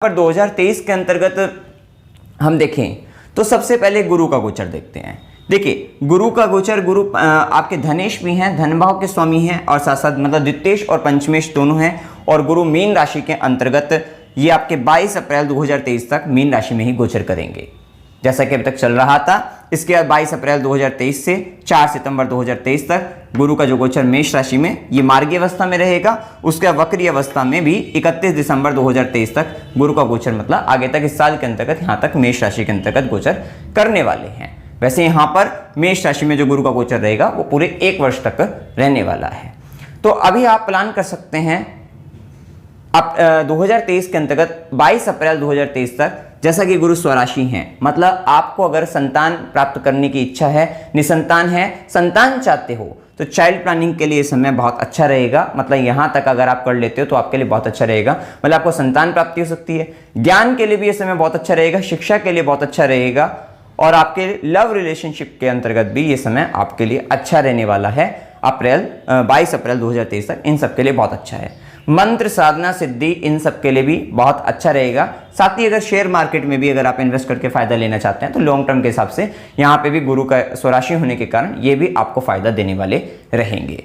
पर 2023 के अंतर्गत हम देखें तो सबसे पहले गुरु का गोचर देखते हैं। देखिए गुरु का गोचर, गुरु आपके धनेश भी हैं, धन भाव के स्वामी हैं और साथ साथ मतलब द्वितीयेश और पंचमेश दोनों हैं। और गुरु मीन राशि के अंतर्गत ये आपके 22 अप्रैल 2023 तक मीन राशि में ही गोचर करेंगे, जैसा कि अभी तक चल रहा था। इसके बाद 22 अप्रैल 2023 से 4 सितंबर 2023 तक गुरु का जो गोचर मेष राशि में ये मार्गीय अवस्था में रहेगा। उसके वक्रीय अवस्था में भी 31 दिसंबर 2023 तक गुरु का गोचर मतलब आगे तक इस साल के अंतर्गत यहाँ तक मेष राशि के अंतर्गत गोचर करने वाले हैं। वैसे यहाँ पर मेष राशि में जो गुरु का गोचर रहेगा वो पूरे 1 वर्ष तक रहने वाला है। तो अभी आप प्लान कर सकते हैं अब 2023 के अंतर्गत 22 अप्रैल 2023 तक, जैसा कि गुरु स्वराशि हैं, मतलब आपको अगर संतान प्राप्त करने की इच्छा है, निसंतान है, संतान चाहते हो तो चाइल्ड प्लानिंग के लिए समय बहुत अच्छा रहेगा। मतलब यहाँ तक अगर आप कर लेते हो तो आपके लिए बहुत अच्छा रहेगा। मतलब आपको संतान प्राप्ति हो सकती है। ज्ञान के लिए भी ये समय बहुत अच्छा रहेगा, शिक्षा के लिए बहुत अच्छा रहेगा और आपके लव रिलेशनशिप के अंतर्गत भी ये समय आपके लिए अच्छा रहने वाला है। 22 अप्रैल 2023 तक इन सब के लिए बहुत अच्छा है। मंत्र साधना सिद्धि इन सब के लिए भी बहुत अच्छा रहेगा। साथ ही अगर शेयर मार्केट में भी अगर आप इन्वेस्ट करके फायदा लेना चाहते हैं तो लॉन्ग टर्म के हिसाब से यहाँ पे भी गुरु का स्वराशि होने के कारण ये भी आपको फायदा देने वाले रहेंगे।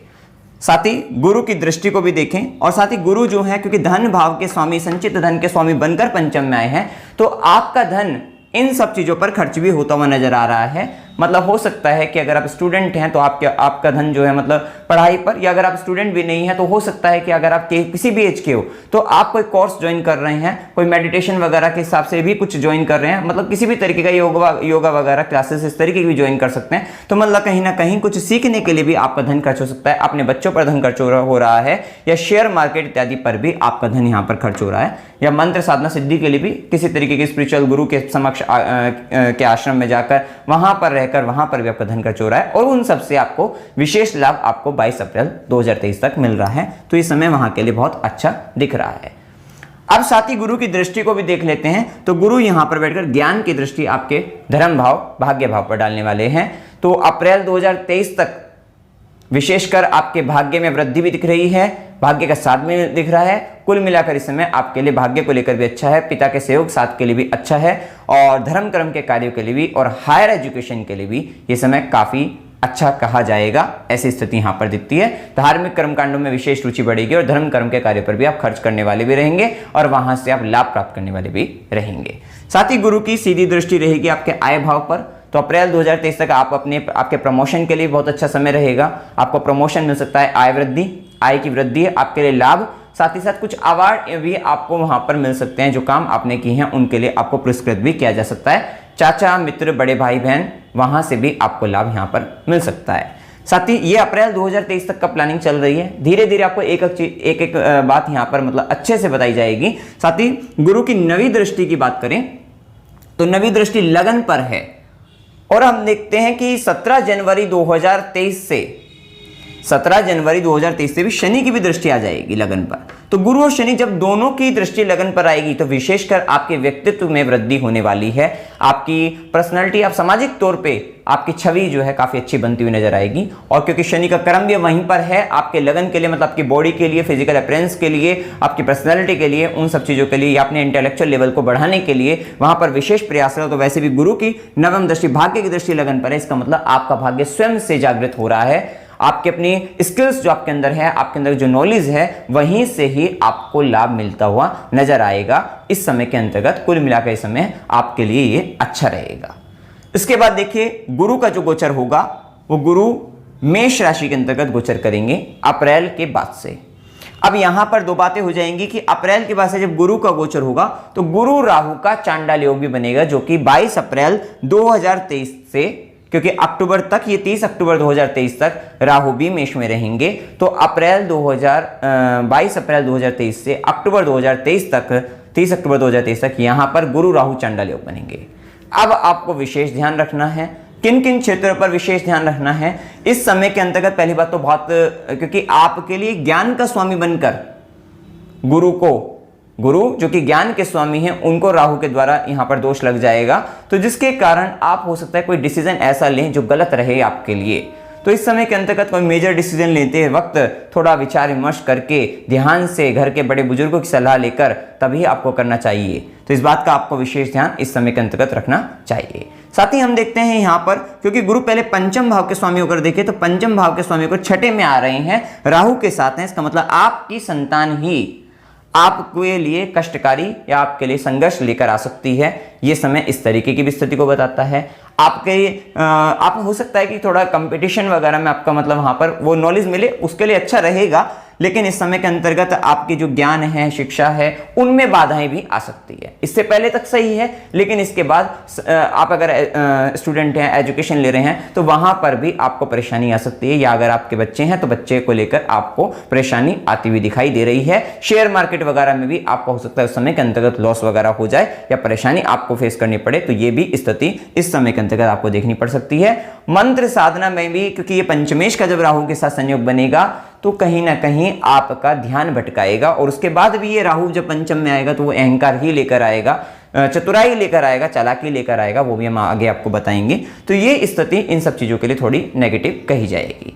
साथ ही गुरु की दृष्टि को भी देखें और साथ ही गुरु जो है क्योंकि धन भाव के स्वामी, संचित धन के स्वामी बनकर पंचम में आए हैं, तो आपका धन इन सब चीजों पर खर्च भी होता हुआ नजर आ रहा है। मतलब हो सकता है कि अगर आप स्टूडेंट हैं तो आपका धन जो है मतलब पढ़ाई पर, या अगर आप स्टूडेंट भी नहीं है तो हो सकता है कि अगर आप किसी भी एज के हो तो आप कोई कोर्स ज्वाइन कर रहे हैं, कोई मेडिटेशन वगैरह के हिसाब से भी कुछ ज्वाइन कर रहे हैं, मतलब किसी भी तरीके का योगा वगैरह क्लासेस इस तरीके की भी ज्वाइन कर सकते हैं। तो मतलब कहीं ना कहीं कुछ सीखने के लिए भी आपका धन खर्च हो सकता है। अपने बच्चों पर धन खर्च हो रहा है या शेयर मार्केट इत्यादि पर भी आपका धन यहाँ पर खर्च हो रहा है, या मंत्र साधना सिद्धि के लिए भी किसी तरीके के स्पिरिचुअल गुरु के समक्ष के आश्रम में जाकर वहां पर रहकर वहां पर भी आपका धन खर्च हो रहा है। और उन सब से आपको विशेष लाभ आपको 22 अप्रैल 2023 तक मिल रहा है। तो इस समय वहां के लिए बहुत अच्छा दिख रहा है। अब साथ ही गुरु की दृष्टि को भी देख लेते हैं। तो गुरु यहां पर बैठकर ज्ञान की दृष्टि आपके धर्म भाव, भाग्य भाव पर डालने वाले हैं। तो अप्रैल 2023 तक विशेषकर आपके भाग्य में वृद्धि भी दिख रही है, भाग्य का साथ में दिख रहा है। कुल मिलाकर इस समय आपके लिए भाग्य को लेकर भी अच्छा है, पिता के सहयोग साथ के लिए भी अच्छा है और धर्म कर्म के कार्यों के लिए भी और हायर एजुकेशन के लिए भी ये समय काफी अच्छा कहा जाएगा। ऐसी स्थिति यहाँ पर दिखती है। धार्मिक कर्मकांडों में विशेष रुचि बढ़ेगी और धर्म कर्म के कार्य पर भी आप खर्च करने वाले भी रहेंगे और वहां से आप लाभ प्राप्त करने वाले भी रहेंगे। साथ ही गुरु की सीधी दृष्टि रहेगी आपके आय भाव पर। तो अप्रैल 2023 तक आपके प्रमोशन के लिए बहुत अच्छा समय रहेगा। आपको प्रमोशन मिल सकता है, आय की वृद्धि है, आपके लिए लाभ, साथ ही साथ कुछ अवार्ड भी आपको वहां पर मिल सकते हैं। जो काम आपने किए हैं उनके लिए आपको पुरस्कृत भी किया जा सकता है। चाचा, मित्र, बड़े भाई बहन, वहां से भी आपको लाभ यहां पर मिल सकता है। साथ ही ये अप्रैल 2023 तक का प्लानिंग चल रही है। धीरे धीरे आपको एक बात यहां पर मतलब अच्छे से बताई जाएगी। साथ ही गुरु की नवी दृष्टि की बात करें तो नवी दृष्टि लगन पर है और हम देखते हैं कि 17 जनवरी 2023 से भी शनि की भी दृष्टि आ जाएगी लगन पर। तो गुरु और शनि जब दोनों की दृष्टि लगन पर आएगी तो विशेषकर आपके व्यक्तित्व में वृद्धि होने वाली है। आपकी पर्सनालिटी, आप सामाजिक तौर पे आपकी छवि जो है काफी अच्छी बनती हुई नजर आएगी। और क्योंकि शनि का कर्म भी वहीं पर है आपके लगन के लिए, मतलब आपकी बॉडी के लिए, फिजिकल अपीयरेंस के लिए, आपकी पर्सनैलिटी के लिए, उन सब चीजों के लिए, या अपने इंटेलेक्चुअल लेवल को बढ़ाने के लिए वहां पर विशेष प्रयास है। तो वैसे भी गुरु की नवम दृष्टि भाग्य की दृष्टि लगन पर है। इसका मतलब आपका भाग्य स्वयं से जागृत हो रहा है। आपके अपनी स्किल्स जो आपके अंदर है, आपके अंदर जो नॉलेज है, वहीं से ही आपको लाभ मिलता हुआ नजर आएगा इस समय के अंतर्गत। कुल मिलाकर इस समय आपके लिए ये अच्छा रहेगा। इसके बाद देखिए गुरु का जो गोचर होगा वो गुरु मेष राशि के अंतर्गत गोचर करेंगे अप्रैल के बाद से। अब यहां पर दो बातें हो जाएंगी कि अप्रैल के बाद से जब गुरु का गोचर होगा तो गुरु राहु का चांडाल योग भी बनेगा, जो कि 22 अप्रैल 2023 से, क्योंकि अक्टूबर तक, ये 30 अक्टूबर 2023 तक राहु भी मेष में रहेंगे। तो 22 अप्रैल 2023 से अक्टूबर 2023 तक, 30 अक्टूबर 2023 तक यहां पर गुरु राहु चांडाल योग बनेंगे। अब आपको विशेष ध्यान रखना है, किन किन क्षेत्रों पर विशेष ध्यान रखना है इस समय के अंतर्गत। पहली बात तो बहुत, क्योंकि आपके लिए ज्ञान का स्वामी बनकर गुरु जो कि ज्ञान के स्वामी हैं उनको राहु के द्वारा यहां पर दोष लग जाएगा। तो जिसके कारण आप हो सकता है कोई डिसीजन ऐसा लें जो गलत रहे आपके लिए। तो इस समय के अंतर्गत कोई मेजर डिसीजन लेते वक्त थोड़ा विचार विमर्श करके ध्यान से घर के बड़े बुजुर्गों की सलाह लेकर तभी आपको करना चाहिए। तो इस बात का आपको विशेष ध्यान इस समय के अंतर्गत रखना चाहिए। साथ ही हम देखते हैं यहाँ पर, क्योंकि गुरु पहले पंचम भाव के स्वामी होकर देखे, तो पंचम भाव के स्वामी को छठे में आ रहे हैं, राहु के साथ हैं। इसका मतलब आपकी संतान ही आपके लिए कष्टकारी या आपके लिए संघर्ष लेकर आ सकती है। ये समय इस तरीके की भी स्थिति को बताता है। आप हो सकता है कि थोड़ा कंपटीशन वगैरह में आपका मतलब वहां पर वो नॉलेज मिले, उसके लिए अच्छा रहेगा, लेकिन इस समय के अंतर्गत आपकी जो ज्ञान है, शिक्षा है, उनमें बाधाएं भी आ सकती है। इससे पहले तक सही है, लेकिन इसके बाद आप अगर स्टूडेंट हैं, एजुकेशन ले रहे हैं, तो वहां पर भी आपको परेशानी आ सकती है, या अगर आपके बच्चे हैं तो बच्चे को लेकर आपको परेशानी आती हुई दिखाई दे रही है। शेयर मार्केट वगैरह में भी आपको हो सकता है उस समय के अंतर्गत लॉस वगैरह हो जाए या परेशानी आपको फेस करनी पड़े, तो ये भी स्थिति इस समय के अंतर्गत आपको देखनी पड़ सकती है। मंत्र साधना में भी, क्योंकि ये पंचमेश का जब राहु के साथ संयोग बनेगा तो कहीं ना कहीं आपका ध्यान भटकाएगा, और उसके बाद भी ये राहु जब पंचम में आएगा तो वो अहंकार ही लेकर आएगा, चतुराई लेकर आएगा, चालाकी लेकर आएगा, वो भी हम आगे आपको बताएंगे। तो ये स्थिति इन सब चीजों के लिए थोड़ी नेगेटिव कही जाएगी।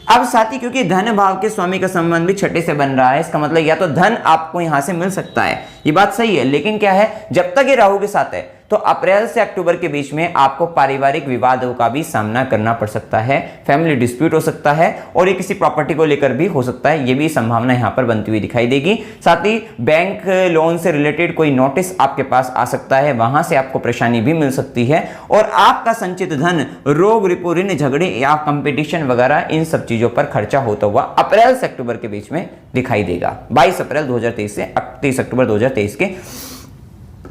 अब साथ ही क्योंकि धन भाव के स्वामी का संबंध भी छठे से बन रहा है, इसका मतलब या तो धन आपको यहां से मिल सकता है, ये बात सही है, लेकिन क्या है, जब तक ये राहु के साथ है तो अप्रैल से अक्टूबर के बीच में आपको पारिवारिक विवादों का भी सामना करना पड़ सकता है, फैमिली डिस्प्यूट हो सकता है, और ये किसी प्रॉपर्टी को लेकर भी हो सकता है, ये भी संभावना यहां पर बनती हुई दिखाई देगी। साथ ही बैंक लोन से रिलेटेड कोई नोटिस आपके पास आ सकता है, वहां से आपको परेशानी भी मिल सकती है, और आपका संचित धन रोग, रिपो, ऋण, झगड़े या कंपटीशन वगैरह इन सब चीजों पर खर्चा होता हुआ अप्रैल से अक्टूबर के बीच में दिखाई देगा। 22 अप्रैल 2023 से 30 अक्टूबर 2023 के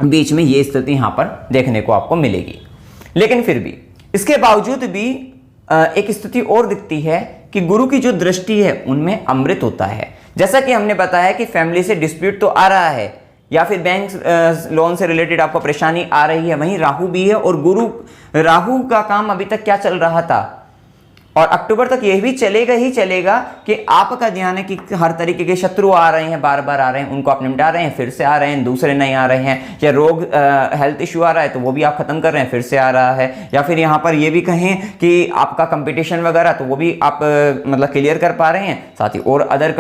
बीच में ये स्थिति यहां पर देखने को आपको मिलेगी। लेकिन फिर भी इसके बावजूद भी एक स्थिति और दिखती है कि गुरु की जो दृष्टि है उनमें अमृत होता है। जैसा कि हमने बताया कि फैमिली से डिस्प्यूट तो आ रहा है, या फिर बैंक लोन से रिलेटेड आपको परेशानी आ रही है, वहीं राहु भी है, और राहु का काम अभी तक क्या चल रहा था, और अक्टूबर तक यह भी चलेगा ही चलेगा कि आपका ध्यान है कि हर तरीके के शत्रु आ रहे हैं, बार बार आ रहे हैं, उनको आप निपटा रहे हैं, फिर से आ रहे हैं, दूसरे नहीं आ रहे हैं, या रोग हेल्थ इश्यू आ रहा है तो वो भी आप खत्म कर रहे हैं, फिर से आ रहा है, या फिर यहाँ पर ये भी कहें कि आपका कंपटीशन वगैरह तो वो भी आप मतलब क्लियर कर पा रहे हैं, साथ ही और अदर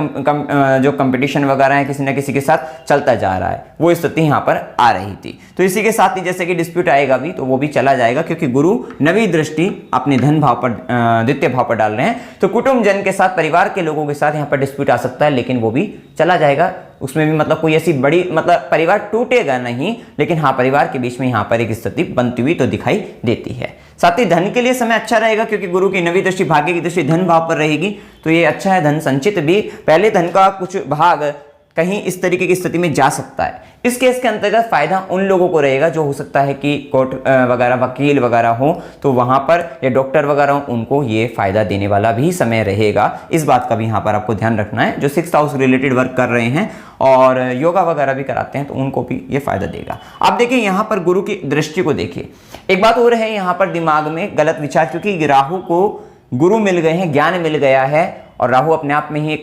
जो कंपटीशन वगैरह है किसी न किसी के साथ चलता जा रहा है, वो स्थिति यहाँ पर आ रही थी। तो इसी के साथ ही जैसे कि डिस्प्यूट आएगा भी तो वो भी चला जाएगा, क्योंकि गुरु नवी दृष्टि अपने धन भाव पर भाव पर डाल रहे हैं, तो कुटुंब जन के साथ, परिवार के लोगों के साथ यहां पर डिस्प्यूट आ सकता है, लेकिन वो भी चला जाएगा। उसमें भी मतलब कोई ऐसी बड़ी मतलब परिवार टूटेगा नहीं, लेकिन हाँ परिवार के बीच में यहां पर एक स्थिति बनती हुई तो दिखाई देती है। साथ ही धन के लिए समय अच्छा रहेगा, क्योंकि गुरु की नवी दृष्टि, भाग्य की दृष्टि धन भाव पर रहेगी, तो ये अच्छा है। धन संचित भी, पहले धन का कुछ भाग कहीं इस तरीके की स्थिति में जा सकता है। इस केस के अंतर्गत फायदा उन लोगों को रहेगा जो हो सकता है कि कोर्ट वगैरह, वकील वगैरह हो, तो वहां पर, या डॉक्टर वगैरह हो, उनको ये फायदा देने वाला भी समय रहेगा। इस बात का भी यहाँ पर आपको ध्यान रखना है। जो 6th हाउस रिलेटेड वर्क कर रहे हैं और योगा वगैरह भी कराते हैं, तो उनको भी ये फायदा देगा। आप देखिए यहाँ पर गुरु की दृष्टि को देखिए। एक बात और है यहाँ पर दिमाग में गलत विचार, क्योंकि राहु को गुरु मिल गए हैं, ज्ञान मिल गया है, और राहु अपने आप में ही एक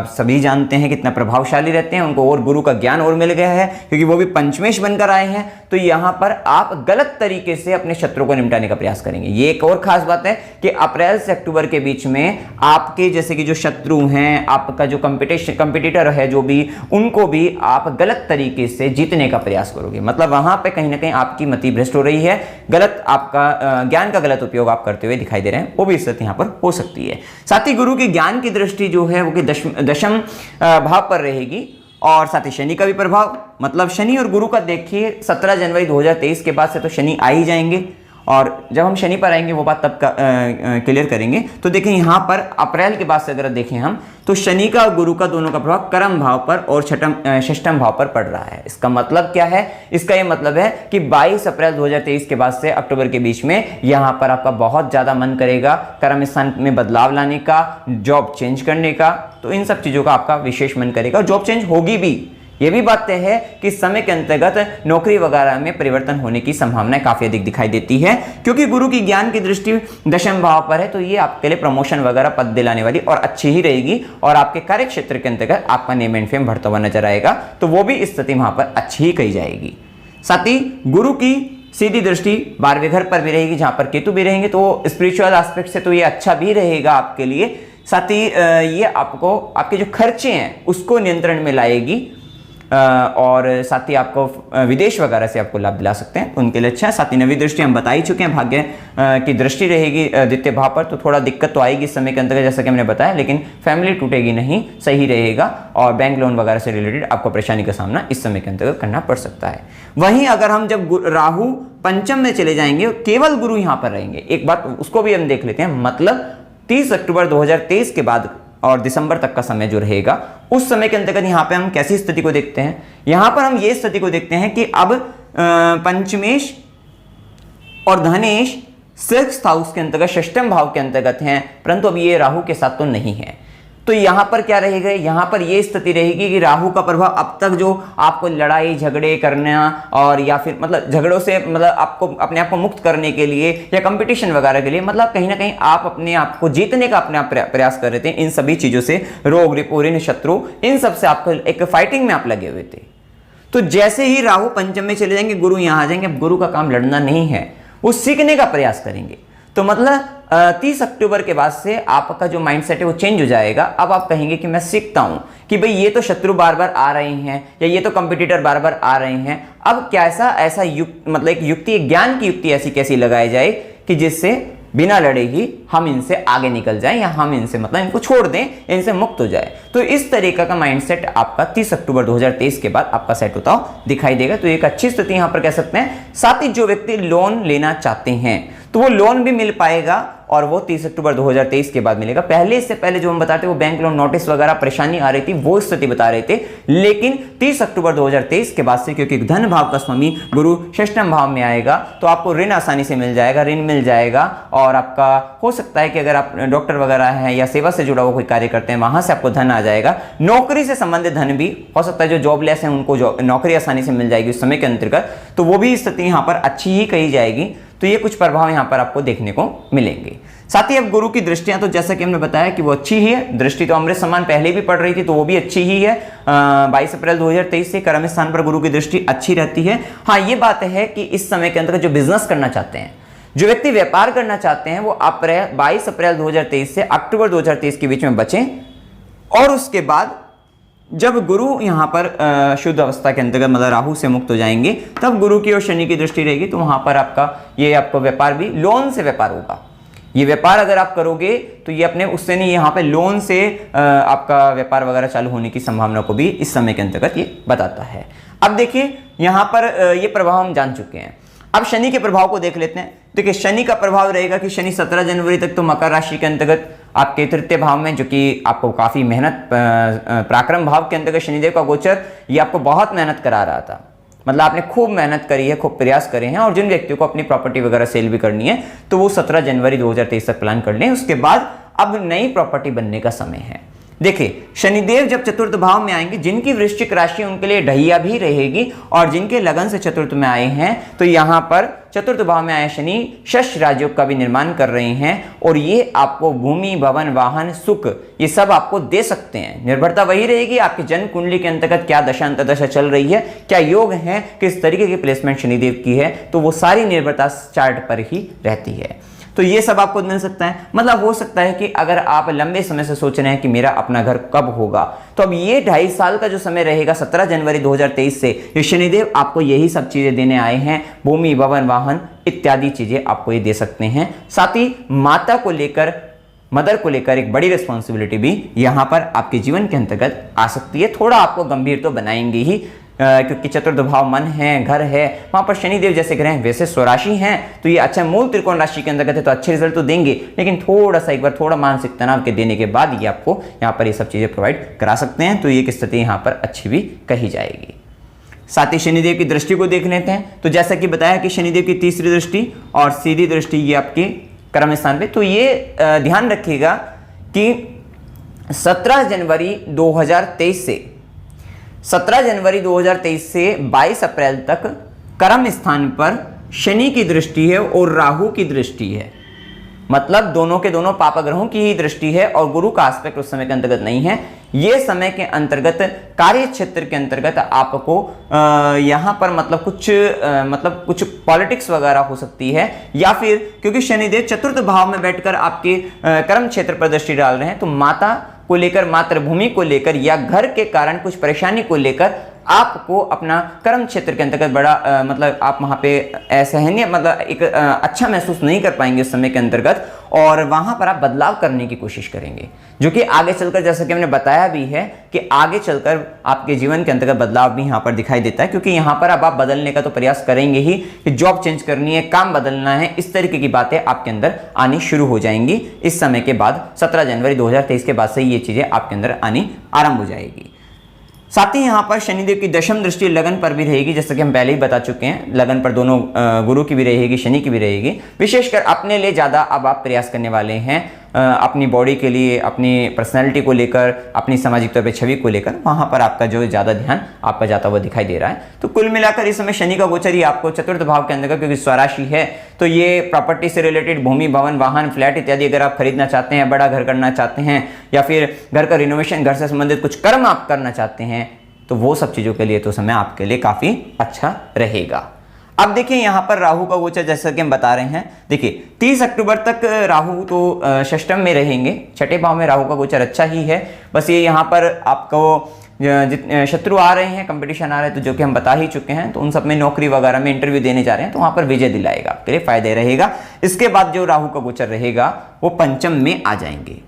सभी जानते हैं कितना प्रभावशाली रहते हैं, उनको और गुरु का ज्ञान और मिल गया है, क्योंकि वो भी पंचमेश बनकर आए हैं। तो यहाँ पर आप गलत तरीके से अपने शत्रु को निपटाने का प्रयास करेंगे। ये एक और खास बात है कि अप्रैल से अक्टूबर के बीच में आपके जैसे कि जो शत्रु हैं, आपका जो कंपटीटर है, जो भी, उनको भी आप गलत तरीके से जीतने का प्रयास करोगे। मतलब वहां पर कहीं ना कहीं आपकी मति भ्रष्ट हो रही है, गलत आपका ज्ञान का गलत उपयोग आप करते हुए दिखाई दे रहे हैं, वो भी स्थिति यहाँ पर हो सकती है। साथ ही गुरु की ज्ञान की दृष्टि जो है वो कि दशम भाव पर रहेगी, और साथ ही शनि का भी प्रभाव, मतलब शनि और गुरु का देखिए 17 जनवरी 2023 के बाद से तो शनि आ ही जाएंगे, और जब हम शनि पर आएंगे वो बात तब क्लियर करेंगे। तो देखें यहाँ पर अप्रैल के बाद से अगर देखें हम, तो शनि का और गुरु का दोनों का प्रभाव कर्म भाव पर और षष्ठम भाव पर पड़ रहा है। इसका मतलब क्या है? इसका ये मतलब है कि 22 अप्रैल 2023 के बाद से अक्टूबर के बीच में यहाँ पर आपका बहुत ज्यादा मन करेगा कर्म स्थान में बदलाव लाने का, जॉब चेंज करने का, तो इन सब चीजों का आपका विशेष मन करेगा, और जॉब चेंज होगी भी। ये भी बात तय है कि समय के अंतर्गत नौकरी वगैरह में परिवर्तन होने की संभावनाएं काफी अधिक दिखाई देती है, क्योंकि गुरु की ज्ञान की दृष्टि दशम भाव पर है, तो ये आपके लिए प्रमोशन वगैरह, पद दिलाने वाली और अच्छी ही रहेगी, और आपके कार्य क्षेत्र के अंतर्गत आपका नेम एंड फेम बढ़ता हुआ नजर आएगा, तो वो भी स्थिति वहां पर अच्छी ही कही जाएगी। साथ ही गुरु की सीधी दृष्टि 12वें घर पर भी रहेगी जहां पर केतु भी रहेंगे, तो स्पिरिचुअल एस्पेक्ट से तो ये अच्छा भी रहेगा आपके लिए। साथ ही ये आपको आपके जो खर्चे हैं उसको नियंत्रण में लाएगी, और साथ ही आपको विदेश वगैरह से आपको लाभ दिला सकते हैं, उनके लिए अच्छा है। साथ ही नवी दृष्टि हम बता ही चुके हैं, भाग्य की दृष्टि रहेगी द्वितीय भाव पर, तो थोड़ा दिक्कत तो आएगी इस समय के अंतर्गत जैसा कि हमने बताया, लेकिन फैमिली टूटेगी नहीं, सही रहेगा। और बैंक लोन वगैरह से रिलेटेड आपको परेशानी का सामना इस समय के अंतर्गत करना पड़ सकता है। वहीं अगर हम जब राहु पंचम में चले जाएंगे, केवल गुरु यहां पर रहेंगे, एक बात उसको भी हम देख लेते हैं, मतलब 30 अक्टूबर 2023 के बाद और दिसंबर तक का समय जो रहेगा, उस समय के अंतर्गत यहां पे हम कैसी स्थिति को देखते हैं। यहां पर हम ये स्थिति को देखते हैं कि अब पंचमेश और धनेश 6th हाउस के अंतर्गत, षष्ठम भाव के अंतर्गत हैं, परंतु अब ये राहु के साथ तो नहीं है। तो यहां पर क्या रहेगा, यहां पर यह स्थिति रहेगी कि राहु का प्रभाव अब तक जो आपको लड़ाई झगड़े करना और या फिर मतलब झगड़ों से मतलब आपको अपने आप को मुक्त करने के लिए या कंपटीशन वगैरह के लिए, मतलब कहीं ना कहीं आप अपने आप को जीतने का अपने आप प्रयास कर रहे थे, इन सभी चीजों से, रोग रिपो ऋण शत्रु, इन सब से आपको एक फाइटिंग में आप लगे हुए थे। तो जैसे ही राहु पंचम में चले जाएंगे, गुरु यहां आ जाएंगे, अब गुरु का काम लड़ना नहीं है, वो सीखने का प्रयास करेंगे। तो मतलब 30 अक्टूबर के बाद से आपका जो माइंडसेट है वो चेंज हो जाएगा। अब आप कहेंगे कि मैं सीखता हूं कि भाई ये तो शत्रु बार बार आ रहे हैं या ये तो कंपटीटर बार बार आ रहे हैं, अब कैसा ऐसा मतलब एक युक्ति, एक ज्ञान की युक्ति ऐसी कैसी लगाई जाए कि जिससे बिना लड़े ही हम इनसे आगे निकल जाएं या हम इनसे मतलब इनको छोड़ दें, इनसे मुक्त हो जाए। तो इस तरीका का माइंडसेट आपका 30 अक्टूबर 2023 के बाद आपका सेट होता दिखाई देगा। तो एक अच्छी स्थिति यहां पर कह सकते हैं। साथ ही जो व्यक्ति लोन लेना चाहते हैं तो वो लोन भी मिल पाएगा, और वो 30 अक्टूबर 2023 के बाद मिलेगा। पहले, इससे पहले जो हम बताते वो बैंक लोन नोटिस वगैरह परेशानी आ रही थी, वो स्थिति बता रहे थे, लेकिन 30 अक्टूबर 2023 के बाद से क्योंकि धन भाव का स्वामी गुरु षष्ठम भाव में आएगा, तो आपको ऋण आसानी से मिल जाएगा, ऋण मिल जाएगा। और आपका हो सकता है कि अगर आप डॉक्टर वगैरह हैं या सेवा से जुड़ा हुआ कोई कार्य करते हैं, वहां से आपको धन आ जाएगा। नौकरी से संबंधित धन भी हो सकता है, जो जॉबलेस हैं उनको नौकरी आसानी से मिल जाएगी उस समय के अंतर्गत, तो वो भी स्थिति यहाँ पर अच्छी ही कही जाएगी। तो ये कुछ प्रभाव यहां पर आपको देखने को मिलेंगे। साथ ही अब गुरु की दृष्टियां, तो जैसा कि हमने बताया कि वो अच्छी ही है, दृष्टि तो अमृत समान पहले भी पड़ रही थी, तो वो भी अच्छी ही है। 22 अप्रैल 2023 से कर्म स्थान पर गुरु की दृष्टि अच्छी रहती है। हाँ, ये बात है कि इस समय के अंतर्गत जो बिजनेस करना चाहते हैं, जो व्यक्ति व्यापार करना चाहते हैं, वो 22 अप्रैल 2023 से अक्टूबर 2023 के बीच में बचें। और उसके बाद जब गुरु यहां पर शुद्ध अवस्था के अंतर्गत मतलब राहु से मुक्त हो जाएंगे, तब गुरु की और शनि की दृष्टि रहेगी, तो वहां पर आपको व्यापार भी लोन से व्यापार होगा। ये व्यापार अगर आप करोगे तो ये अपने उससे नहीं, यहाँ पे लोन से आपका व्यापार वगैरह चालू होने की संभावना को भी इस समय के अंतर्गत ये बताता है। अब देखिए यहाँ पर ये प्रभाव हम जान चुके हैं। अब शनि के प्रभाव को देख लेते हैं। देखिए शनि का प्रभाव रहेगा कि शनि 17 जनवरी तक तो मकर राशि के अंतर्गत आपके तृतीय भाव में, जो कि आपको काफी मेहनत, पराक्रम भाव के अंतर्गत शनिदेव का गोचर, ये आपको बहुत मेहनत करा रहा था। मतलब आपने खूब मेहनत करी है, खूब प्रयास करे हैं, और जिन व्यक्तियों को अपनी प्रॉपर्टी वगैरह सेल भी करनी है तो वो 17 जनवरी 2023 तक प्लान कर लें। उसके बाद अब नई प्रॉपर्टी बनने का समय है। देखिए शनिदेव जब चतुर्थ भाव में आएंगे, जिनकी वृश्चिक राशि उनके लिए ढैया भी रहेगी, और जिनके लगन से चतुर्थ में आए हैं, तो यहां पर चतुर्थ भाव में आए शनि शश राजयोग का भी निर्माण कर रहे हैं, और ये आपको भूमि, भवन, वाहन, सुख, ये सब आपको दे सकते हैं। निर्भरता वही रहेगी आपकी जन्म कुंडली के अंतर्गत क्या दशा अंतर्दशा चल रही है, क्या योग है, किस तरीके की प्लेसमेंट शनिदेव की है, तो वो सारी निर्भरता चार्ट पर ही रहती है। तो ये सब आपको मिल सकता है। मतलब हो सकता है कि अगर आप लंबे समय से सोच रहे हैं कि मेरा अपना घर कब होगा, तो अब ये 2.5 साल का जो समय रहेगा 17 जनवरी 2023 से, ये शनिदेव आपको यही सब चीजें देने आए हैं। भूमि, भवन, वाहन इत्यादि चीजें आपको ये दे सकते हैं। साथ ही माता को लेकर, मदर को लेकर एक बड़ी रिस्पॉन्सिबिलिटी भी यहां पर आपके जीवन के अंतर्गत आ सकती है। थोड़ा आपको गंभीर तो बनाएंगे ही, क्योंकि चतुर्थ भाव मन है, घर है, वहां पर शनिदेव जैसे ग्रह हैं, वैसे स्वराशि हैं, तो ये अच्छा मूल त्रिकोण राशि के अंतर्गत है, तो अच्छे रिजल्ट तो देंगे, लेकिन थोड़ा सा एक बार थोड़ा मानसिक तनाव के देने के बाद ये आपको यहाँ पर ये सब चीजें प्रोवाइड करा सकते हैं। तो ये एक स्थिति यहाँ पर अच्छी भी कही जाएगी। साथ ही शनिदेव की दृष्टि को देख लेते हैं। तो जैसा कि बताया कि शनिदेव की तीसरी दृष्टि और सीधी दृष्टि ये आपके कर्म स्थान पे, तो ये ध्यान रखिएगा कि 17 जनवरी 2023 से 22 अप्रैल तक कर्म स्थान पर शनि की दृष्टि है और राहु की दृष्टि है। मतलब दोनों के दोनों पाप ग्रहों की ही दृष्टि है और गुरु का एस्पेक्ट उस समय के अंतर्गत नहीं है। ये समय के अंतर्गत कार्य क्षेत्र के अंतर्गत आपको यहाँ पर मतलब कुछ पॉलिटिक्स वगैरह हो सकती है, या फिर क्योंकि शनिदेव चतुर्थ भाव में बैठकर आपके कर्म क्षेत्र पर दृष्टि डाल रहे हैं, तो माता को लेकर, मातृभूमि को लेकर या घर के कारण कुछ परेशानी को लेकर आपको अपना कर्म क्षेत्र के अंतर्गत बड़ा मतलब आप वहाँ पे असहनीय मतलब एक अच्छा महसूस नहीं कर पाएंगे उस समय के अंतर्गत, और वहाँ पर आप बदलाव करने की कोशिश करेंगे, जो कि आगे चलकर, जैसा कि हमने बताया भी है कि आगे चलकर आपके जीवन के अंतर्गत बदलाव भी यहाँ पर दिखाई देता है, क्योंकि यहाँ पर अब आप बदलने का तो प्रयास करेंगे ही कि जॉब चेंज करनी है, काम बदलना है, इस तरीके की बातें आपके अंदर आनी शुरू हो जाएंगी इस समय के बाद। 17 जनवरी 2023 के बाद से ये चीज़ें आपके अंदर आनी आरंभ हो जाएगी। साथ ही यहाँ पर शनिदेव की दशम दृष्टि लगन पर भी रहेगी, जैसा कि हम पहले ही बता चुके हैं, लगन पर दोनों गुरु की भी रहेगी, शनि की भी रहेगी। विशेषकर अपने लिए ज़्यादा अब आप प्रयास करने वाले हैं, अपनी बॉडी के लिए, अपनी पर्सनैलिटी को लेकर, अपनी सामाजिक तौर पर छवि को लेकर, वहाँ पर आपका जो ज़्यादा ध्यान आपका जाता हुआ दिखाई दे रहा है। तो कुल मिलाकर इस समय शनि का गोचर ही आपको चतुर्थ भाव के अंदर, क्योंकि स्वराशि है, तो ये प्रॉपर्टी से रिलेटेड भूमि, भवन, वाहन, फ्लैट इत्यादि अगर आप खरीदना चाहते हैं, बड़ा घर करना चाहते हैं, या फिर घर का रिनोवेशन, घर से संबंधित कुछ कर्म आप करना चाहते हैं, तो वो सब चीज़ों के लिए तो समय आपके लिए काफ़ी अच्छा रहेगा। अब देखिए यहाँ पर राहु का गोचर, जैसा कि हम बता रहे हैं, देखिए 30 अक्टूबर तक राहु तो षष्ठम में रहेंगे, छठे भाव में राहु का गोचर अच्छा ही है। बस ये यहाँ पर आपको शत्रु आ रहे हैं, कंपटीशन आ रहे हैं, तो जो कि हम बता ही चुके हैं, तो उन सब में नौकरी वगैरह में इंटरव्यू देने जा रहे हैं, तो वहाँ पर विजय दिलाएगा, आपके लिए फायदे रहेगा। इसके बाद जो राहु का गोचर रहेगा वो पंचम में आ जाएंगे।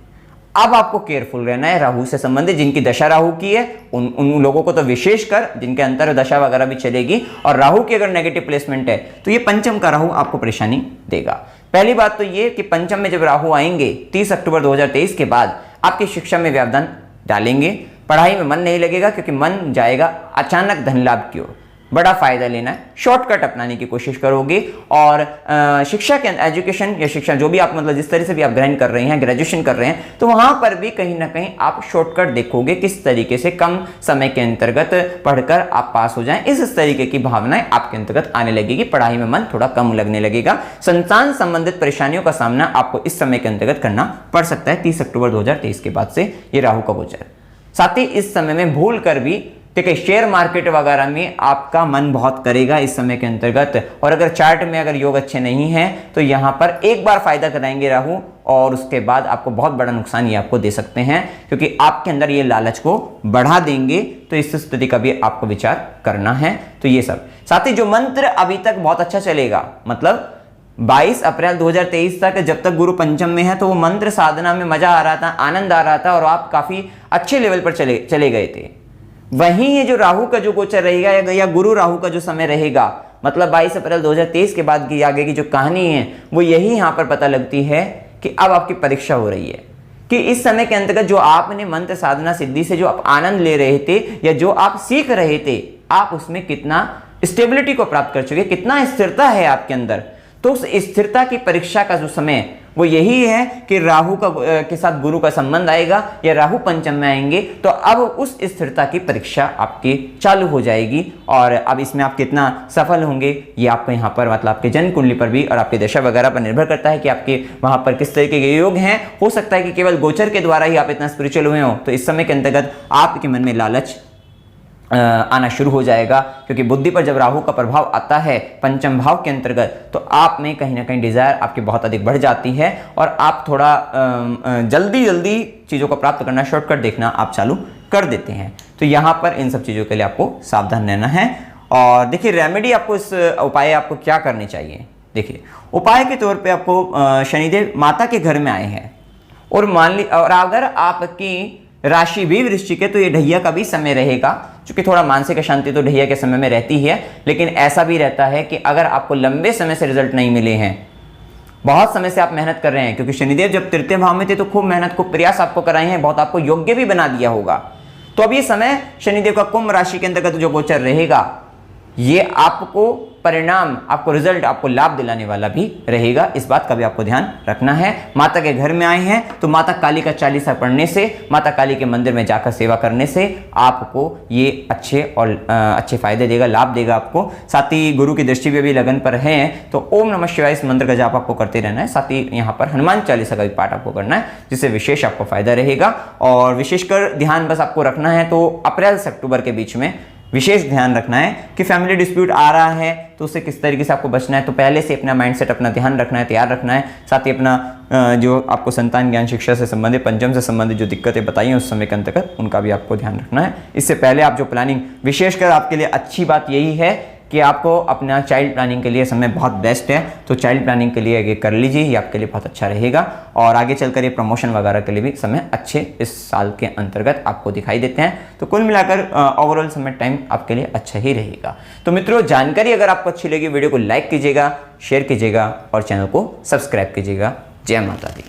अब आपको केयरफुल रहना है राहु से संबंधित, जिनकी दशा राहु की है उन लोगों को तो विशेषकर, जिनके अंतर दशा वगैरह भी चलेगी, और राहु की अगर नेगेटिव प्लेसमेंट है तो ये पंचम का राहु आपको परेशानी देगा। पहली बात तो ये कि पंचम में जब राहु आएंगे 30 अक्टूबर 2023 के बाद, आपकी शिक्षा में व्यवधान डालेंगे, पढ़ाई में मन नहीं लगेगा, क्योंकि मन जाएगा अचानक धन लाभ की ओर। बड़ा फायदा लेना है, शॉर्टकट अपनाने की कोशिश करोगे, और शिक्षा के एजुकेशन या शिक्षा जो भी आप मतलब जिस तरह से भी आप ग्रहण कर रहे हैं, ग्रेजुएशन कर रहे हैं, तो वहां पर भी कहीं ना कहीं आप शॉर्टकट देखोगे, किस तरीके से कम समय के अंतर्गत पढ़कर आप पास हो जाएं, इस तरीके की भावनाएं आपके अंतर्गत आने लगेगी। पढ़ाई में मन थोड़ा कम लगने लगेगा। संतान संबंधित परेशानियों का सामना आपको इस समय के अंतर्गत करना पड़ सकता है 30 अक्टूबर 2023 के बाद से ये राहु का गोचर। साथ ही इस समय में भूल कर भी ठीक है शेयर मार्केट वगैरह में आपका मन बहुत करेगा इस समय के अंतर्गत, और अगर चार्ट में अगर योग अच्छे नहीं हैं तो यहाँ पर एक बार फायदा कराएंगे राहु, और उसके बाद आपको बहुत बड़ा नुकसान ये आपको दे सकते हैं, क्योंकि आपके अंदर ये लालच को बढ़ा देंगे। तो इस स्थिति का भी आपको विचार करना है। तो ये सब, साथ ही जो मंत्र अभी तक बहुत अच्छा चलेगा, मतलब 22 अप्रैल 2023 तक जब तक गुरु पंचम में है, तो वो मंत्र साधना में मजा आ रहा था, आनंद आ रहा था, और आप काफी अच्छे लेवल पर चले गए थे। वहीं ये जो राहु का जो गोचर रहेगा या गुरु राहु का जो समय रहेगा, मतलब 22 अप्रैल 2023 के बाद की आगे की जो कहानी है, वो यही यहाँ पर पता लगती है कि अब आपकी परीक्षा हो रही है, कि इस समय के अंतर्गत जो आपने मंत्र साधना सिद्धि से जो आप आनंद ले रहे थे या जो आप सीख रहे थे, आप उसमें कितना स्टेबिलिटी को प्राप्त कर चुके, कितना स्थिरता है आपके अंदर। तो उस स्थिरता की परीक्षा का जो समय वो यही है कि राहु का के साथ गुरु का संबंध आएगा या राहु पंचम में आएंगे, तो अब उस स्थिरता की परीक्षा आपकी चालू हो जाएगी। और अब इसमें आप कितना सफल होंगे ये आपको यहाँ पर मतलब आपके जन्म कुंडली पर भी और आपके दशा वगैरह पर निर्भर करता है कि आपके वहाँ पर किस तरीके के योग हैं। हो सकता है कि केवल गोचर के द्वारा ही आप इतना स्पिरिचुअल हुए हो, तो इस समय के अंतर्गत आपके मन में लालच आना शुरू हो जाएगा, क्योंकि बुद्धि पर जब राहु का प्रभाव आता है पंचम भाव के अंतर्गत, तो आप में कहीं ना कहीं डिजायर आपकी बहुत अधिक बढ़ जाती है और आप थोड़ा जल्दी चीज़ों को प्राप्त करना, शॉर्टकट देखना आप चालू कर देते हैं। तो यहाँ पर इन सब चीज़ों के लिए आपको सावधान रहना है। और देखिए रेमेडी आपको इस उपाय आपको क्या करने चाहिए। देखिए उपाय के तौर पर आपको शनिदेव माता के घर में आए हैं, और अगर आपकी राशि भी वृश्चिक है तो ये ढैया का भी समय रहेगा, क्योंकि थोड़ा मानसिक अशांति तो ढैया के समय में रहती है। लेकिन ऐसा भी रहता है कि अगर आपको लंबे समय से रिजल्ट नहीं मिले हैं, बहुत समय से आप मेहनत कर रहे हैं, क्योंकि शनिदेव जब तृतीय भाव में थे तो खूब मेहनत को प्रयास आपको कराए हैं, बहुत आपको योग्य भी बना दिया होगा। तो अब ये समय शनिदेव का कुंभ राशि के अंतर्गत जो गोचर रहेगा, ये आपको परिणाम, आपको रिजल्ट, आपको लाभ दिलाने वाला भी रहेगा। इस बात का भी आपको ध्यान रखना है। माता के घर में आए हैं तो माता काली का चालीसा पढ़ने से, माता काली के मंदिर में जाकर सेवा करने से आपको ये अच्छे फायदे देगा, लाभ देगा आपको। साथ ही गुरु की दृष्टि भी अभी लगन पर है तो ओम नमः शिवाय इस मंत्र का जाप आपको करते रहना है। साथ ही यहाँ पर हनुमान चालीसा का भी पाठ आपको करना है, जिससे विशेष आपको फायदा रहेगा। और विशेषकर ध्यान बस आपको रखना है तो अप्रैल से अक्टूबर के बीच में विशेष ध्यान रखना है कि फैमिली डिस्प्यूट आ रहा है तो उससे किस तरीके से आपको बचना है। तो पहले से अपना माइंडसेट, अपना ध्यान रखना है, तैयार रखना है। साथ ही अपना जो आपको संतान ज्ञान शिक्षा से संबंधित, पंचम से संबंधित जो दिक्कतें बताई हैं उस समय के अंतर्गत उनका भी आपको ध्यान रखना है। इससे पहले आप जो प्लानिंग, विशेषकर आपके लिए अच्छी बात यही है कि आपको अपना चाइल्ड प्लानिंग के लिए समय बहुत बेस्ट है, तो चाइल्ड प्लानिंग के लिए ये कर लीजिए, ये आपके लिए बहुत अच्छा रहेगा। और आगे चलकर ये प्रमोशन वगैरह के लिए भी समय अच्छे इस साल के अंतर्गत आपको दिखाई देते हैं। तो कुल मिलाकर ओवरऑल समय टाइम आपके लिए अच्छा ही रहेगा। तो मित्रों, जानकारी अगर आपको अच्छी लगी, वीडियो को लाइक कीजिएगा, शेयर कीजिएगा और चैनल को सब्सक्राइब कीजिएगा। जय माता दी।